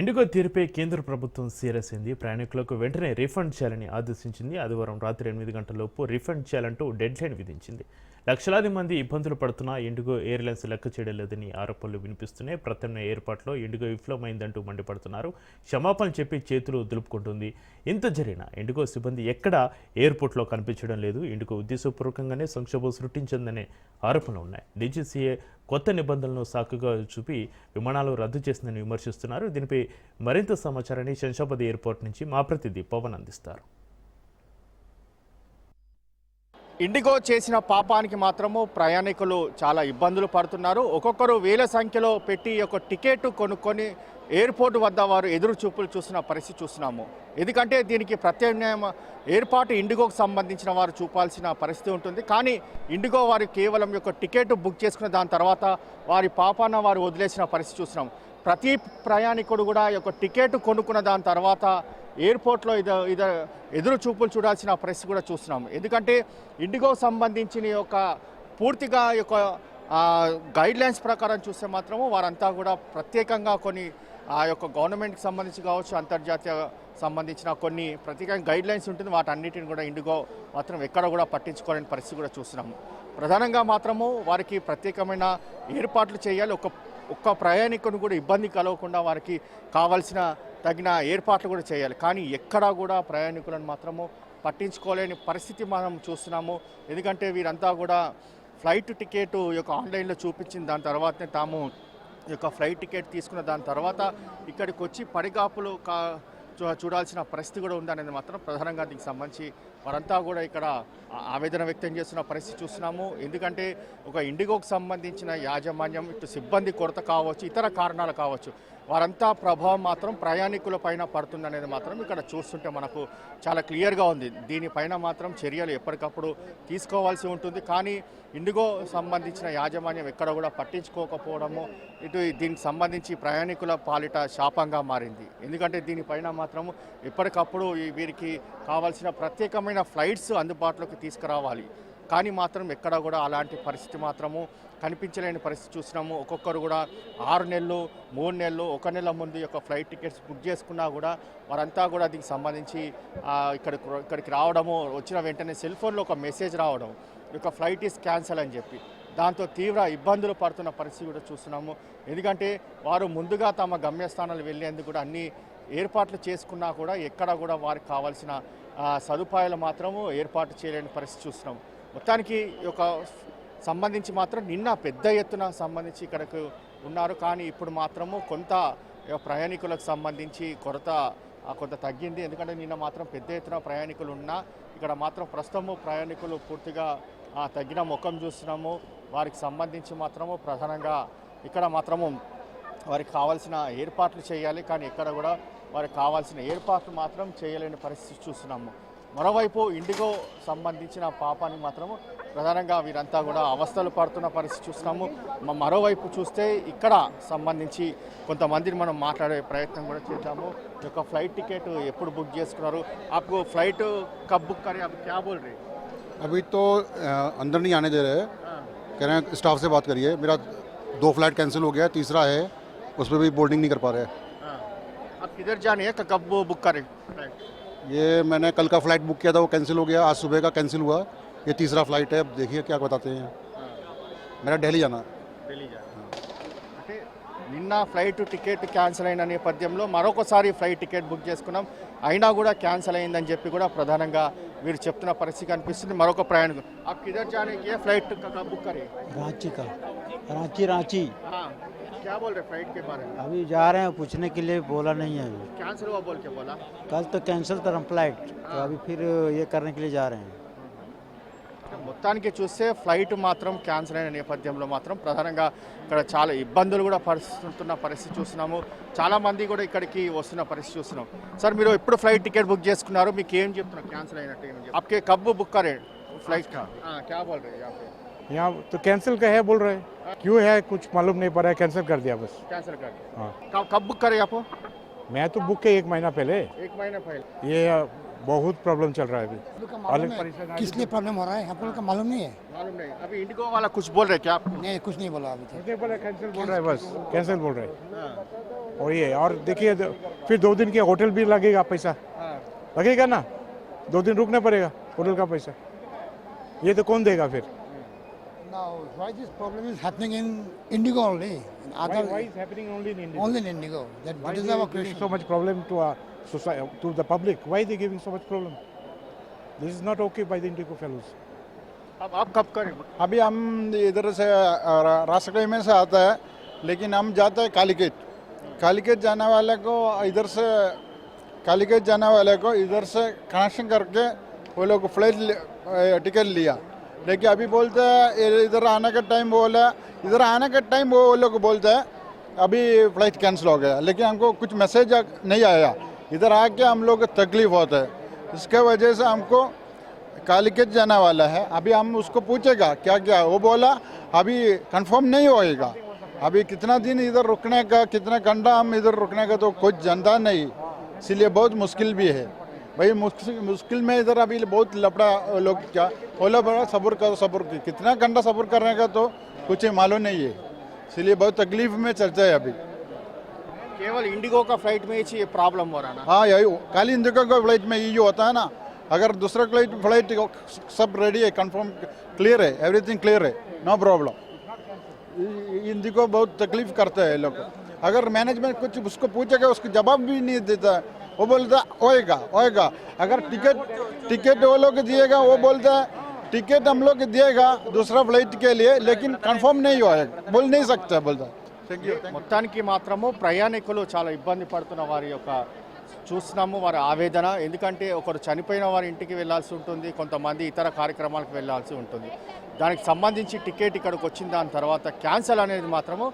IndiGo తీరుపై కేంద్ర ప్రభుత్వం సీరియస్ అయింది. ప్రయాణికులకు వెంటనే రీఫండ్ చేయాలని ఆదేశించింది. ఆదివారం రాత్రి 8 గంటలలోపు రీఫండ్ చేయాలంటూ డెడ్ లైన్ విధించింది. లక్షలాది మంది ఇబ్బందులు పడుతున్నా ఇండిగో ఎయిర్లైన్స్ లెక్క చేయడం లేదని ఆరోపణలు వినిపిస్తున్నాయి. ప్రత్యామ్నాయ ఏర్పాట్లో ఇండిగో విఫలమైందంటూ మండిపడుతున్నారు. క్షమాపణలు చెప్పి చేతులు దులుపుకుంటుంది. ఇంత జరిగినా ఇండిగో సిబ్బంది ఎక్కడా ఎయిర్పోర్ట్లో కనిపించడం లేదు. ఇండిగో ఉద్దేశపూర్వకంగానే సంక్షోభం సృష్టించిందనే ఆరోపణలు ఉన్నాయి. డీజీసీఏ కొత్త నిబంధనలను సాకుగా చూపి విమానాలు రద్దు చేసిందని విమర్శిస్తున్నారు. దీనిపై మరింత సమాచారాన్ని శంషాబాద్ ఎయిర్పోర్ట్ నుంచి మా ప్రతినిధి పవన్ అందిస్తారు. ఇండిగో చేసిన పాపానికి మాత్రము ప్రయాణికులు చాలా ఇబ్బందులు పడుతున్నారు. ఒక్కొక్కరు వేల సంఖ్యలో పెట్టి ఒక టికెట్ కొనుక్కొని ఎయిర్పోర్ట్ వద్ద వారు ఎదురు చూపులు చూసిన పరిస్థితి చూస్తున్నాము. ఎందుకంటే దీనికి ప్రత్యామ్నాయ ఏర్పాటు ఇండిగోకు సంబంధించిన వారు చూపాల్సిన పరిస్థితి ఉంటుంది. కానీ ఇండిగో వారు కేవలం యొక్క టికెట్ బుక్ చేసుకున్న దాని తర్వాత వారి పాపాన వారు వదిలేసిన పరిస్థితి చూస్తున్నాం. ప్రతి ప్రయాణికుడు కూడా యొక్క టికెట్ కొనుక్కున్న దాని తర్వాత ఎయిర్పోర్ట్లో ఎదురు చూపులు చూడాల్సిన పరిస్థితి కూడా చూస్తున్నాము. ఎందుకంటే ఇండిగో సంబంధించిన యొక్క పూర్తిగా యొక్క గైడ్లైన్స్ ప్రకారం చూస్తే మాత్రము వారంతా కూడా ప్రత్యేకంగా కొన్ని ఆ యొక్క గవర్నమెంట్కి సంబంధించి కావచ్చు, అంతర్జాతీయ సంబంధించిన కొన్ని ప్రత్యేకంగా గైడ్లైన్స్ ఉంటుంది. వాటన్నిటిని కూడా ఇండిగో మాత్రం ఎక్కడ కూడా పట్టించుకోలేని పరిస్థితి కూడా చూస్తున్నాము. ప్రధానంగా మాత్రము వారికి ప్రత్యేకమైన ఏర్పాట్లు చేయాలి. ఒక్క ప్రయాణికుని కూడా ఇబ్బంది కలగకుండా వారికి కావాల్సిన తగిన ఏర్పాట్లు కూడా చేయాలి. కానీ ఎక్కడా కూడా ప్రయాణికులను మాత్రము పట్టించుకోలేని పరిస్థితి మనం చూస్తున్నాము. ఎందుకంటే వీరంతా కూడా ఫ్లైట్ టికెట్ యొక్క ఆన్లైన్లో చూపించిన దాని తర్వాతనే తాము యొక్క ఫ్లైట్ టికెట్ తీసుకున్న దాని తర్వాత ఇక్కడికి వచ్చి పడిగాపులు చూడాల్సిన పరిస్థితి కూడా ఉందనేది మాత్రం ప్రధానంగా దీనికి సంబంధించి వారంతా కూడా ఇక్కడ ఆవేదన వ్యక్తం చేస్తున్న పరిస్థితి చూస్తున్నాము. ఎందుకంటే ఒక ఇండిగోకు సంబంధించిన యాజమాన్యం ఇటు సిబ్బంది కొరత కావచ్చు, ఇతర కారణాలు కావచ్చు, వారంతా ప్రభావం మాత్రం ప్రయాణికుల పైన పడుతుందనేది మాత్రం ఇక్కడ చూస్తుంటే మనకు చాలా క్లియర్గా ఉంది. దీనిపైన మాత్రం చర్యలు ఎప్పటికప్పుడు తీసుకోవాల్సి ఉంటుంది. కానీ ఇండిగో సంబంధించిన యాజమాన్యం ఎక్కడ కూడా పట్టించుకోకపోవడము ఇటు దీనికి సంబంధించి ప్రయాణికుల పాలిట శాపంగా మారింది. ఎందుకంటే దీనిపైన మాత్రము ఎప్పటికప్పుడు వీరికి కావాల్సిన ప్రత్యేకమైన ఫ్లైట్స్ అందుబాటులోకి తీసుకురావాలి. కానీ మాత్రం ఎక్కడ కూడా అలాంటి పరిస్థితి మాత్రము కనిపించలేని పరిస్థితి చూసినాము. ఒక్కొక్కరు కూడా 6 నెలలు, 3 నెలలు, 1 నెల ముందు యొక్క ఫ్లైట్ టికెట్స్ బుక్ చేసుకున్నా కూడా వారంతా కూడా దీనికి సంబంధించి ఇక్కడికి రావడము, వచ్చిన వెంటనే సెల్ ఫోన్లో ఒక మెసేజ్ రావడం, ఈ యొక్క ఫ్లైట్ ఈస్ క్యాన్సల్ అని చెప్పి దాంతో తీవ్ర ఇబ్బందులు పడుతున్న పరిస్థితి కూడా చూస్తున్నాము. ఎందుకంటే వారు ముందుగా తమ గమ్యస్థానాలు వెళ్ళేందుకు కూడా అన్ని ఏర్పాట్లు చేసుకున్నా కూడా ఎక్కడ కూడా వారికి కావాల్సిన సదుపాయాలు మాత్రము ఏర్పాటు చేయలేని పరిస్థితి చూస్తున్నాం. మొత్తానికి ఒక సంబంధించి మాత్రం నిన్న పెద్ద ఎత్తున సంబంధించి ఇక్కడకు ఉన్నారు. కానీ ఇప్పుడు మాత్రము కొంత ప్రయాణికులకు సంబంధించి కొంత తగ్గింది. ఎందుకంటే నిన్న మాత్రం పెద్ద ఎత్తున ప్రయాణికులు ఉన్నా ఇక్కడ మాత్రం ప్రస్తుతము ప్రయాణికులు పూర్తిగా తగ్గిన ముఖం చూస్తున్నాము. వారికి సంబంధించి మాత్రము ప్రధానంగా ఇక్కడ మాత్రము వారికి కావాల్సిన ఏర్పాట్లు చేయాలి. కానీ ఎక్కడ కూడా వారికి కావాల్సిన ఏర్పాట్లు మాత్రం చేయలేని పరిస్థితి చూస్తున్నాము. మరోవైపు ఇండిగో సంబంధించిన పాపాన్ని మాత్రము ప్రధానంగా వీరంతా కూడా అవస్థలు పడుతున్న పరిస్థితి చూస్తున్నాము. మరోవైపు చూస్తే ఇక్కడ సంబంధించి కొంతమందిని మనం మాట్లాడే ప్రయత్నం కూడా చేద్దాము. ఈ యొక్క ఫ్లైట్ టికెట్ ఎప్పుడు బుక్ చేసుకున్నారు? आपको फ्लाइट कब बुक करें? आप क्या बोल रहे हैं? अभी तो अंदर नहीं आने दे रहे हैं. कह रहे हैं स्टाफ से बात करिए. मेरा 2 फ्लाइट कैंसिल हो गया, तीसरा है उस पर भी बोर्डिंग नहीं कर पा रहे हैं. आप किधर जाने हैं? कब वो बुक करें फ्लाइट? ये मैंने कल का फ्लाइट बुक किया था, वो कैंसिल हो गया. आज सुबह का कैंसिल हुआ. ये तीसरा फ्लाइट है. अब देखिए क्या बताते हैं. मेरा दिल्ली जाना. ఢిల్లీ అంటే నిన్న ఫ్లైట్ టికెట్ క్యాన్సిల్ అయిన నేపథ్యంలో మరొకసారి ఫ్లైట్ టికెట్ బుక్ చేసుకున్నాం, అయినా కూడా క్యాన్సిల్ అయిందని చెప్పి కూడా ప్రధానంగా వీరు చెప్తున్న పరిస్థితి కనిపిస్తుంది. మరొక ప్రయాణికుడు आप किधर जाने की फ्लाइट कब बुक करें? रांची का रांची हाँ, क्या बोल रहे फ्लाइट के बारे में? अभी जा रहे हैं, पूछने के लिए बोला नहीं है. अभी कैंसिल हुआ बोल के बोला. कल तो कैंसिल था फ्लाइट, तो अभी फिर ये करने के लिए जा रहे हैं. మొత్తానికి చూస్తే ఫ్లైట్ మాత్రం క్యాన్సిల్ అయిన నేపథ్యంలో మాత్రం ప్రధానంగా ఇక్కడ చాలా ఇబ్బందులు కూడా పడుతున్న పరిస్థితి చూస్తున్నాము. చాలామంది కూడా ఇక్కడికి వస్తున్న పరిస్థితి చూస్తున్నాం. సార్, మీరు ఎప్పుడు ఫ్లైట్ టికెట్ బుక్ చేసుకున్నారు? మీకు ఏం చెప్తున్నారు క్యాన్సిల్ అయినట్టు? आपके कब बुक करे फ्लाइट का? क्या बोल रहे हैं यहाँ तो कैंसिल का है बोल रहे हैं. क्यों है कुछ मालूम नहीं पड़ा है, कैंसिल कर दिया बस. कैंसिल कर दिया. हाँ, कब बुक करे आप? मैं तो बुक के 1 महीना पहले. 1 महीना पहले. ये बहुत प्रॉब्लम चल रहा है अभी. किस लिए प्रॉब्लम हो रहा है आप लोग का मालूम नहीं है? मालूम नहीं. अभी इंडिगो वाला कुछ बोल रहे क्या आप? नहीं, कुछ नहीं बोला अभी तक. कैंसिल बोल रहा है, बस कैंसिल बोल रहे हैं. और ये और देखिए फिर 2 दिन के होटल भी लगेगा पैसा, लगेगा ना, 2 दिन रुकना पड़ेगा, होटल का पैसा ये तो कौन देगा फिर? Now, why this problem is happening in Indigo only? In other, Why is happening only in India? only in Indigo. That Why is they our are giving question. so much problem to our society, to the public? Why they giving so much problem? This is not okay by the Indigo fellows. अब आप कब करें? अभी हम इधर से रास्ते में से आता है, लेकिन हम जाते हैं कालीकेट जाने वाले को इधर से कालीकेट जाने वाले को इधर से कनेक्शन करके वो लोग फ्लाइट टिकट लिया, लेकिन अभी बोलते हैं इधर आने का टाइम बोला, इधर आने का टाइम वो लोग बोलते हैं अभी फ्लाइट कैंसिल हो गया, लेकिन हमको कुछ मैसेज नहीं आया, इधर आके हम लोग को तकलीफ होता है, इसके वजह से हमको कालीकेट जाने वाला है। अभी हम उसको पूछेगा क्या क्या, वो बोला अभी कंफर्म नहीं होएगा, अभी कितना दिन इधर रुकने का, कितना घंटा हम इधर रुकने का तो कुछ जानता नहीं, इसलिए बहुत मुश्किल भी है भाई। मुश्किल में इधर अभी बहुत लपड़ा लोग क्या बोला, बड़ा सब्र करो, कितना घंटा सब्र करने का तो कुछ मालूम नहीं है, इसलिए बहुत तकलीफ में चलता है अभी। केवल इंडिगो का फ्लाइट में ही ये प्रॉब्लम हो रहा ना? हाँ यही खाली इंडिगो का फ्लाइट में ये होता है ना, अगर दूसरा फ्लाइट सब रेडी है, कंफर्म क्लियर है, एवरीथिंग क्लियर है, नो प्रॉब्लम। इंडिगो बहुत तकलीफ करता है लोग, अगर मैनेजमेंट कुछ उसको पूछेगा उसको जवाब भी नहीं देता है, वो बोलता होएगा। अगर टिकट वो लोग दिएगा, वो बोलता है टिकट हम लोग दिएगा दूसरा फ्लाइट के लिए, लेकिन कंफर्म नहीं होएगा, बोल नहीं सकता बोलता। Thank you. మొత్తానికి మాత్రము ప్రయాణికులు చాలా ఇబ్బంది పడుతున్న వారి యొక్క చూస్తున్నాము వారి ఆవేదన, ఎందుకంటే ఒకరు చనిపోయిన వారి ఇంటికి వెళ్ళాల్సి ఉంటుంది, కొంతమంది ఇతర కార్యక్రమాలకు వెళ్ళాల్సి ఉంటుంది, దానికి సంబంధించి టికెట్ ఇక్కడికి వచ్చిన దాని తర్వాత క్యాన్సిల్ అనేది మాత్రము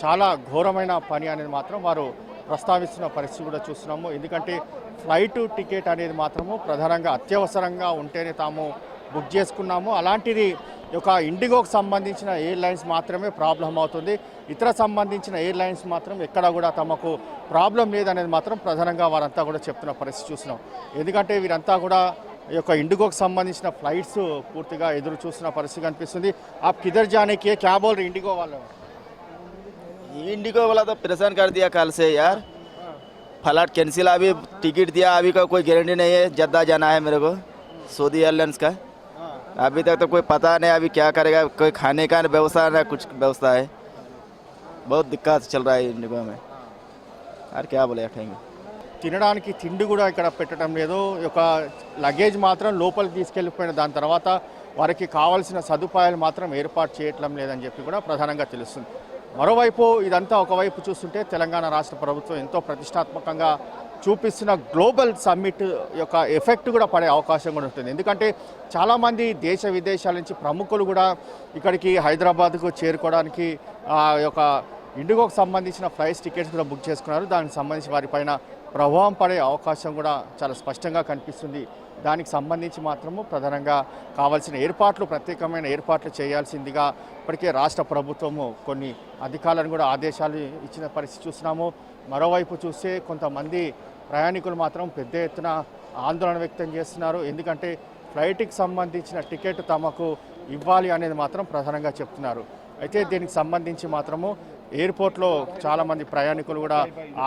చాలా ఘోరమైన పని అనేది మాత్రం వారు ప్రస్తావిస్తున్న పరిస్థితి కూడా చూస్తున్నాము, ఎందుకంటే ఫ్లైట్ టికెట్ అనేది మాత్రము ప్రధానంగా అత్యవసరంగా ఉంటేనే తాము బుక్ చేసుకున్నాము, అలాంటిది ఒక ఇండిగోకి సంబంధించిన ఎయిర్లైన్స్ మాత్రమే ప్రాబ్లం అవుతుంది, ఇతర సంబంధించిన ఎయిర్లైన్స్ మాత్రం ఎక్కడ కూడా తమకు ప్రాబ్లం లేదనేది మాత్రం ప్రధానంగా వారంతా కూడా చెప్తున్న పరిస్థితి చూస్తున్నాం, ఎందుకంటే వీరంతా కూడా ఈ యొక్క ఇండిగోకి సంబంధించిన ఫ్లైట్స్ పూర్తిగా ఎదురు చూస్తున్న పరిస్థితి కనిపిస్తుంది। आप किधर जाने की क्या बोल रहे इंडिगो वाले? इंडिगो वाला तो परेशान कर दिया कल से यार, फ्लाइट कैंसिल, अभी टिकट दिया, अभी का कोई गारंटी नहीं है, जद्दा जाना है मेरे को सऊदी एयरलाइंस का, अभी तक तो कोई पता नहीं अभी क्या करेगा, कोई खाने का व्यवस्था ना कुछ व्यवस्था है, बहुत दिक्कत चल रहा है इंडिगो में यार, क्या बोले ठेंगे। తినడానికి తిండి కూడా ఇక్కడ పెట్టడం లేదు, ఒక లగేజ్ మాత్రం లోపలికి తీసుకెళ్ళిపోయిన దాని తర్వాత వారికి కావాల్సిన సదుపాయాలు మాత్రం ఏర్పాటు చేయటం లేదని చెప్పి కూడా ప్రధానంగా తెలుస్తుంది। మరోవైపు ఇదంతా ఒకవైపు చూస్తుంటే తెలంగాణ రాష్ట్ర ప్రభుత్వం ఎంతో ప్రతిష్టాత్మకంగా చూపిస్తున్న గ్లోబల్ సమ్మిట్ యొక్క ఎఫెక్ట్ కూడా పడే అవకాశం కూడా ఉంటుంది, ఎందుకంటే చాలామంది దేశ విదేశాల నుంచి ప్రముఖులు కూడా ఇక్కడికి హైదరాబాద్కు చేరుకోవడానికి యొక్క ఇండిగోకి సంబంధించిన ఫ్లైట్స్ టికెట్స్ కూడా బుక్ చేసుకున్నారు, దానికి సంబంధించి వారిపైన ప్రభావం పడే అవకాశం కూడా చాలా స్పష్టంగా కనిపిస్తుంది, దానికి సంబంధించి మాత్రము ప్రధానంగా కావాల్సిన ఏర్పాట్లు, ప్రత్యేకమైన ఏర్పాట్లు చేయాల్సిందిగా ఇప్పటికే రాష్ట్ర ప్రభుత్వము కొన్ని అధికారులను కూడా ఆదేశాలు ఇచ్చిన పరిస్థితి చూస్తున్నాము। మరోవైపు చూస్తే కొంతమంది ప్రయాణికులు మాత్రం పెద్ద ఎత్తున ఆందోళన వ్యక్తం చేస్తున్నారు, ఎందుకంటే ఫ్లైట్కి సంబంధించిన టికెట్ తమకు ఇవ్వాలి అనేది మాత్రం ప్రధానంగా చెప్తున్నారు। అయితే దీనికి సంబంధించి మాత్రము ఎయిర్పోర్ట్లో చాలామంది ప్రయాణికులు కూడా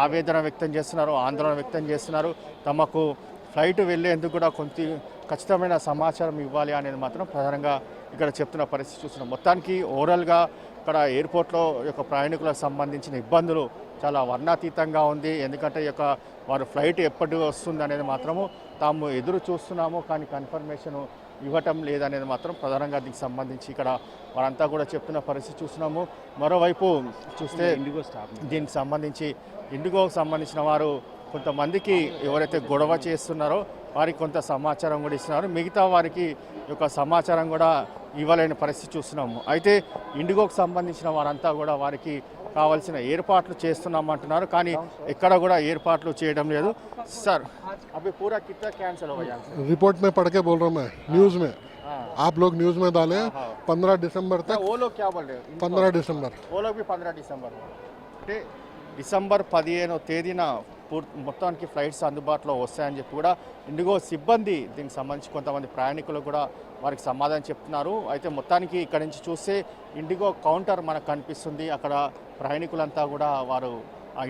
ఆవేదన వ్యక్తం చేస్తున్నారు, ఆందోళన వ్యక్తం చేస్తున్నారు, తమకు ఫ్లైట్ వెళ్ళేందుకు కూడా కొంత ఖచ్చితమైన సమాచారం ఇవ్వాలి అనేది మాత్రం ప్రధానంగా ఇక్కడ చెప్తున్న పరిస్థితి చూస్తున్నాం। మొత్తానికి ఓవరాల్గా ఇక్కడ ఎయిర్పోర్ట్లో యొక్క ప్రయాణికులకు సంబంధించిన ఇబ్బందులు చాలా వర్ణాతీతంగా ఉంది, ఎందుకంటే ఈ యొక్క వారు ఫ్లైట్ ఎప్పటి వస్తుంది అనేది మాత్రము తాము ఎదురు చూస్తున్నాము, కానీ కన్ఫర్మేషన్ ఇవ్వటం లేదనేది మాత్రం ప్రధానంగా దీనికి సంబంధించి ఇక్కడ వారంతా కూడా చెప్తున్న పరిస్థితి చూస్తున్నాము। మరోవైపు చూస్తే దీనికి సంబంధించి ఇండిగోకి సంబంధించిన వారు కొంతమందికి ఎవరైతే గొడవ చేస్తున్నారో వారికి కొంత సమాచారం కూడా ఇస్తున్నారు, మిగతా వారికి యొక్క సమాచారం కూడా ఇవ్వలేని పరిస్థితి చూస్తున్నాము। అయితే ఇండిగోకి సంబంధించిన వారంతా కూడా వారికి కావాల్సిన ఏర్పాట్లు చేస్తున్నామంటున్నారు, కానీ ఎక్కడ కూడా ఏర్పాట్లు చేయడం లేదు। సార్ అవి పూరా కిतना कैंसिल हो गया? रिपोर्ट में पढ़ के बोल रहा हूँ मैं, न्यूज़ में आप लोग न्यूज़ में डालें 15 दिसंबर तक। वो लोग क्या बोल रहे हैं? 15 दिसंबर वो लोग भी 15 दिसंबर అంటే డిసెంబర్ 15వ తేదీన మొత్తానికి ఫ్లైట్స్ అందుబాటులో వస్తాయని చెప్పి కూడా ఇండిగో సిబ్బంది దీనికి సంబంధించి కొంతమంది ప్రయాణికులు కూడా వారికి సమాధానం చెప్తున్నారు। అయితే మొత్తానికి ఇక్కడ నుంచి చూస్తే ఇండిగో కౌంటర్ మనకు కనిపిస్తుంది, అక్కడ ప్రయాణికులంతా కూడా వారు ఆ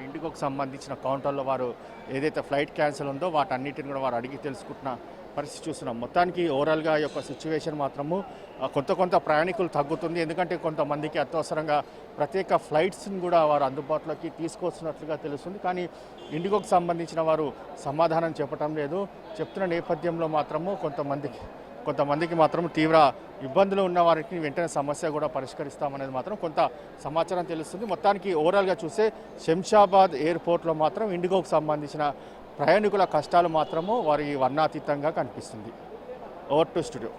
ఇండిగోకి సంబంధించిన కౌంటర్లో వారు ఏదైతే ఫ్లైట్ క్యాన్సిల్ ఉందో వాటన్నిటిని కూడా వారు అడిగి తెలుసుకుంటున్న పరిస్థితి చూస్తున్నాం. మొత్తానికి ఓవరాల్గా ఈ యొక్క సిచ్యువేషన్ మాత్రము కొంత ప్రయాణికులు తగ్గుతుంది. ఎందుకంటే కొంతమందికి అత్యవసరంగా ప్రత్యేక ఫ్లైట్స్ని కూడా వారు అందుబాటులోకి తీసుకొస్తున్నట్లుగా తెలుస్తుంది. కానీ ఇండిగోకి సంబంధించిన వారు సమాధానం చెప్పటం లేదు. చెప్తున్న నేపథ్యంలో మాత్రము కొంతమందికి మాత్రం తీవ్ర ఇబ్బందులు ఉన్న వారికి వెంటనే సమస్య కూడా పరిష్కరిస్తామనేది మాత్రం కొంత సమాచారం తెలుస్తుంది. మొత్తానికి ఓవరాల్గా చూస్తే శంషాబాద్ ఎయిర్పోర్ట్లో మాత్రం ఇండిగోకి సంబంధించిన ప్రయాణికుల కష్టాలు మాత్రము వారి వర్ణాతీతంగా కనిపిస్తుంది. Over to studio.